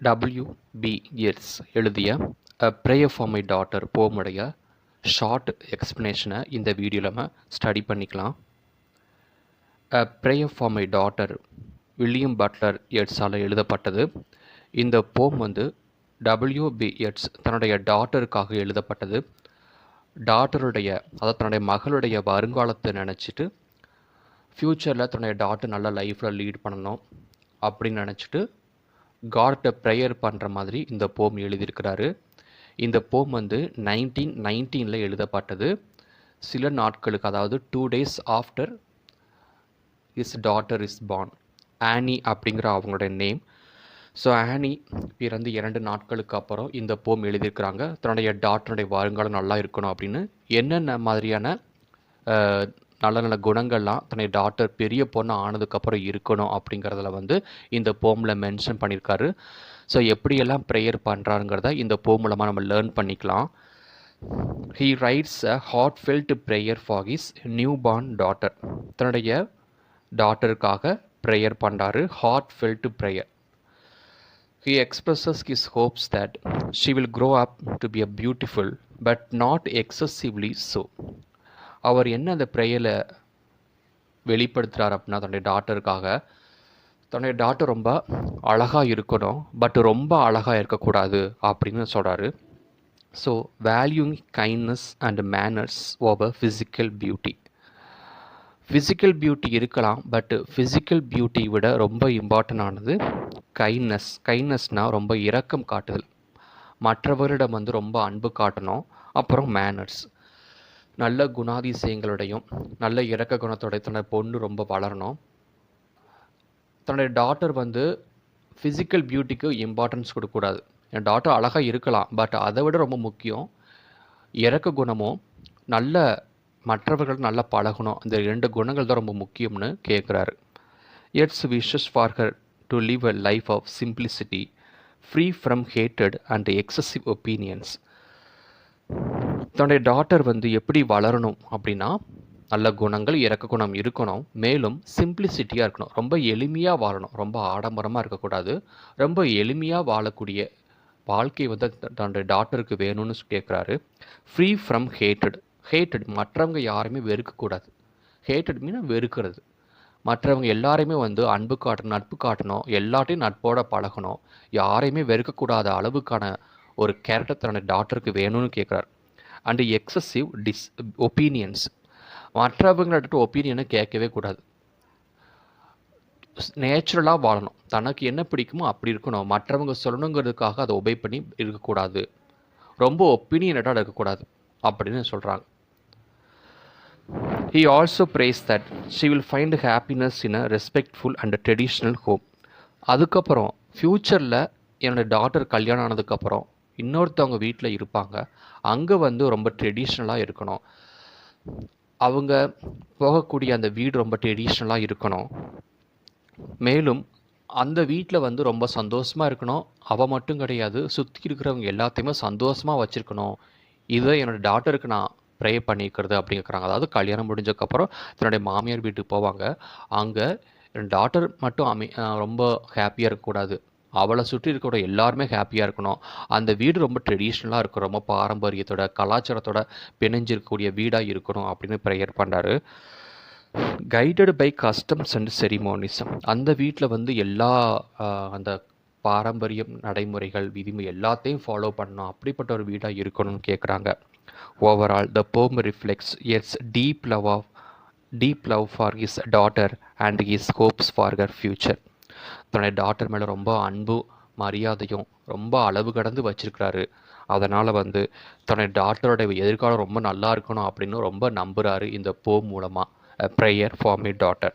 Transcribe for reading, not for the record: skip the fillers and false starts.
W.B. Yeats எழுதிய A Prayer for My Daughter போமுடைய short எக்ஸ்ப்ளனேஷனை இந்த வீடியோவில் நம்ம ஸ்டடி பண்ணிக்கலாம். A Prayer for My Daughter William Butler இயேட்ஸால் எழுதப்பட்டது. இந்த போம் W.B. Yeats தன்னுடைய டாட்டருக்காக எழுதப்பட்டது. அதாவது தன்னுடைய மகளுடைய வருங்காலத்தை நினச்சிட்டு ஃப்யூச்சரில் தன்னுடைய டாட்டர் நல்ல லைஃப்பில் லீட் பண்ணணும் அப்படின்னு நினச்சிட்டு காட்ட ப்ரேயர் பண்ணுற மாதிரி இந்த போம் எழுதியிருக்கிறாரு. இந்த போம் 1919 எழுதப்பட்டது. சில நாட்களுக்கு, அதாவது 2 days after is daughter is born. Anne அப்படிங்கிற அவங்களுடைய நேம். ஸோ ஆனி பிறந்து 2 நாட்களுக்கு அப்புறம் இந்த போம் எழுதியிருக்கிறாங்க. தன்னுடைய டாட்டருடைய வருங்காலம் நல்லா இருக்கணும் அப்படின்னு என்னென்ன மாதிரியான நல்ல நல்ல குணங்கள்லாம் தன்னுடைய டாட்டர் பெரிய பொண்ணு ஆனதுக்கப்புறம் இருக்கணும் அப்படிங்கிறதுல இந்த போமில் மென்ஷன் பண்ணியிருக்காரு. ஸோ எப்படியெல்லாம் ப்ரேயர் பண்ணுறாருங்கிறத இந்த போம் மூலமாக நம்ம லேர்ன் பண்ணிக்கலாம். He rights a heartfelt prayer for his new born daughter. தன்னுடைய டாட்டருக்காக ப்ரேயர் பண்ணுறாரு. Heartfelt prayer. He expresses his hopes that she will grow up to be a beautiful but not excessively so. அவர் என்ன அந்த ப்ரேயரில் வெளிப்படுத்துகிறார் அப்படின்னா, தன்னுடைய daughter ரொம்ப அழகாக இருக்கணும், பட் ரொம்ப அழகாக இருக்கக்கூடாது அப்படின்னு சொல்கிறாரு. So valuing kindness and manners over physical beauty. Physical beauty இருக்கலாம், பட் ஃபிசிக்கல் பியூட்டி விட ரொம்ப இம்பார்ட்டண்டானது கைண்ட்னஸ். கைண்ட்னஸ்னால் ரொம்ப இரக்கம் காட்டுதல், மற்றவரிடம் ரொம்ப அன்பு காட்டணும். அப்புறம் மேனர்ஸ், நல்ல குணாதிசயங்களுடையும் நல்ல இரக்க குணத்தோடைய தன்னுடைய பொண்ணு ரொம்ப வளரணும். தன்னுடைய டாட்டர் ஃபிசிக்கல் பியூட்டிக்கு இம்பார்ட்டன்ஸ் கொடுக்கக்கூடாது. என் டாட்டர் அழகாக இருக்கலாம், பட் அதை விட ரொம்ப முக்கியம் இரக்க குணமும் நல்ல மற்றவர்கள் நல்லா பழகணும். இந்த 2 குணங்கள் தான் ரொம்ப முக்கியம்னு கேட்குறாரு. It's wishes for her to live a life of simplicity, free from hatred and excessive opinions. தன்னுடைய டாட்டர் எப்படி வளரணும் அப்படின்னா, நல்ல குணங்கள் இரக்க குணம் இருக்கணும், மேலும் சிம்பிளிசிட்டியாக இருக்கணும், ரொம்ப எளிமையாக வாழணும், ரொம்ப ஆடம்பரமாக இருக்கக்கூடாது, ரொம்ப எளிமையாக வாழக்கூடிய வாழ்க்கை தன்னுடைய டாட்டருக்கு வேணும்னு கேட்குறாரு. Free from hated. ஹேட்டட் மற்றவங்க யாருமே வெறுக்கக்கூடாது. ஹேட்டட் மீன் வெறுக்கிறது. மற்றவங்க எல்லாரையுமே அன்பு காட்டணும், நட்பு காட்டணும், எல்லாத்தையும் நட்போட பழகணும், யாரையுமே வெறுக்கக்கூடாத அளவுக்கான ஒரு கேரக்டர் தன்னுடைய டாட்டருக்கு வேணும்னு கேட்குறாரு. And excessive opinions. மற்றவங்கள்ட்ட ஒப்பீனியனை கேட்கவே கூடாது. நேச்சுரலாக வாழணும், தனக்கு என்ன பிடிக்குமோ அப்படி இருக்கணும், மற்றவங்க சொல்லணுங்கிறதுக்காக அதை ஒபே பண்ணி இருக்கக்கூடாது, ரொம்ப ஒப்பீனியனட்டாக இருக்கக்கூடாது அப்படின்னு சொல்கிறாங்க. He also prays that she will find happiness in a respectful and traditional home. அதுக்கப்புறம் ஃப்யூச்சரில் என்னோடய டாட்டர் கல்யாணம் ஆனதுக்கப்புறம் இன்னொருத்தவங்க வீட்டில் இருப்பாங்க, அங்கே ரொம்ப ட்ரெடிஷ்னலாக இருக்கணும், அவங்க போகக்கூடிய அந்த வீடு ரொம்ப ட்ரெடிஷ்னலாக இருக்கணும், மேலும் அந்த வீட்டில் ரொம்ப சந்தோஷமாக இருக்கணும். அவள் மட்டும் கிடையாது, சுற்றி இருக்கிறவங்க எல்லாத்தையுமே சந்தோஷமாக வச்சுருக்கணும். இதை என்னோடய டாட்டருக்கு நான் ப்ரே பண்ணிக்கிறது அப்படிங்கிறாங்க. அதாவது கல்யாணம் முடிஞ்சதுக்கப்புறம் தன்னுடைய மாமியார் வீட்டுக்கு போவாங்க, அங்கே என் டாட்டர் மட்டும் ரொம்ப ஹாப்பியாக இருக்கக்கூடாது, அவளை சுற்றி இருக்கக்கூட எல்லாருமே ஹாப்பியாக இருக்கணும். அந்த வீடு ரொம்ப ட்ரெடிஷ்னலாக இருக்கும், ரொம்ப பாரம்பரியத்தோட கலாச்சாரத்தோட பிணைஞ்சிருக்கக்கூடிய வீடாக இருக்கணும் அப்படின்னு ப்ரேயர் பண்ணுறாரு. Guided by customs and ceremonies. அந்த வீட்டில் எல்லா அந்த பாரம்பரியம் நடைமுறைகள் விதிமுறை எல்லாத்தையும் ஃபாலோ பண்ணணும், அப்படிப்பட்ட ஒரு வீடாக இருக்கணும்னு கேட்குறாங்க. Overall, the poem reflects Yeats' deep love for his daughter and his hopes for her future. தன்னுடைய டாட்டர் மேலே ரொம்ப அன்பு மரியாதையும் ரொம்ப அளவு கடந்து வச்சிருக்கிறாரு. அதனால் தன்னுடைய டாட்டரோட எதிர்காலம் ரொம்ப நல்லா இருக்கணும் அப்படின்னு ரொம்ப நம்புகிறாரு இந்த போம் மூலமாக. A Prayer for My Daughter.